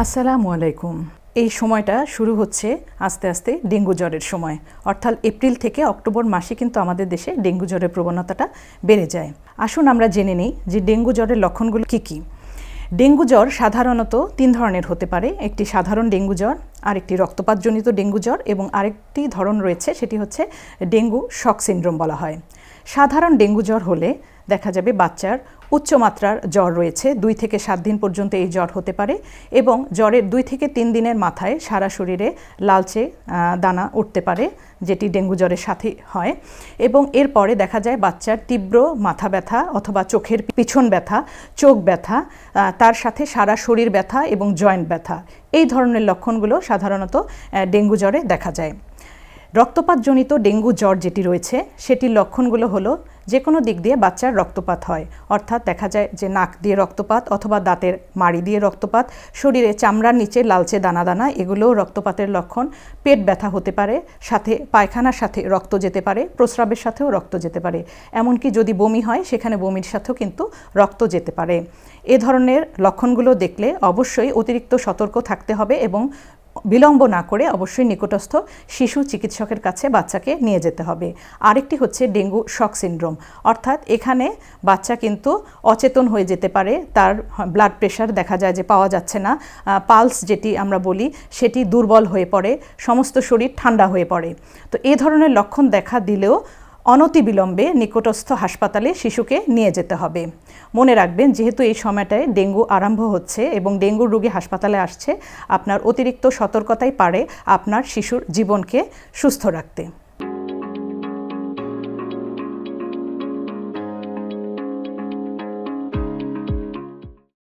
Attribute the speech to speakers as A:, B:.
A: আসসালামু আলাইকুম। এই সময়টা শুরু হচ্ছে আস্তে আস্তে ডেঙ্গু জ্বরের সময়, অর্থাৎ এপ্রিল থেকে অক্টোবর মাসে কিন্তু আমাদের দেশে ডেঙ্গু জ্বরের প্রবণতাটা বেড়ে যায়। আসুন আমরা জেনে নিই যে ডেঙ্গু জ্বরের লক্ষণগুলো কী কী। ডেঙ্গু জ্বর সাধারণত 3 ধরনের হতে পারে। একটি সাধারণ ডেঙ্গু জ্বর, আরেকটি রক্তপাতজনিত ডেঙ্গু জ্বর এবং আরেকটি ধরন রয়েছে, সেটি হচ্ছে ডেঙ্গু শক সিনড্রোম বলা হয়। সাধারণ ডেঙ্গু জ্বর হলে দেখা যাবে বাচ্চার উচ্চমাত্রার জ্বর রয়েছে, 2 থেকে 7 দিন পর্যন্ত এই জ্বর হতে পারে এবং জ্বরের 2 থেকে 3 দিনের মাথায় সারা শরীরে লালচে দানা উঠতে পারে, যেটি ডেঙ্গু জ্বরের সাথে হয়। এবং এরপরে দেখা যায় বাচ্চার তীব্র মাথা ব্যথা অথবা চোখের পিছন ব্যথা, চোখ ব্যথা, তার সাথে সারা শরীর ব্যথা এবং জয়েন্ট ব্যথা। এই ধরনের লক্ষণগুলো সাধারণত ডেঙ্গু জ্বরে দেখা যায়। রক্তপাতজনিত ডেঙ্গু জ্বর যেটি রয়েছে সেটির লক্ষণগুলো হলো যে কোনো দিক দিয়ে বাচ্চার রক্তপাত হয়, অর্থাৎ দেখা যায় যে নাক দিয়ে রক্তপাত অথবা দাঁতের মাড়ি দিয়ে রক্তপাত, শরীরে চামড়ার নিচে লালচে দানা দানা, এগুলোও রক্তপাতের লক্ষণ। পেট ব্যথা হতে পারে, সাথে পায়খানার সাথে রক্ত যেতে পারে, প্রস্রাবের সাথেও রক্ত যেতে পারে, এমনকি যদি বমি হয় সেখানে বমির সাথেও কিন্তু রক্ত যেতে পারে। এ ধরনের লক্ষণগুলো দেখলে অবশ্যই অতিরিক্ত সতর্ক থাকতে হবে এবং বিলম্ব না করে অবশ্যই নিকটস্থ শিশু চিকিৎসকের কাছে বাচ্চাকে নিয়ে যেতে হবে। আরেকটি হচ্ছে ডেঙ্গু শক সিনড্রোম, অর্থাৎ এখানে বাচ্চা কিন্তু অচেতন হয়ে যেতে পারে, তার ব্লাড প্রেশার দেখা যায় যে পাওয়া যাচ্ছে না, পালস যেটি আমরা বলি সেটি দুর্বল হয়ে পড়ে, সমস্ত শরীর ঠান্ডা হয়ে পড়ে। তো এই ধরনের লক্ষণ দেখা দিলেও অনতিবিলম্বে নিকটস্থ হাসপাতালে শিশুকে নিয়ে যেতে হবে। মনে রাখবেন, যেহেতু এই সময়টায় ডেঙ্গু আরম্ভ হচ্ছে এবং ডেঙ্গুর রোগী হাসপাতালে আসছে, আপনার অতিরিক্ত সতর্কতাই পারে আপনার শিশুর জীবনকে সুস্থ রাখতে।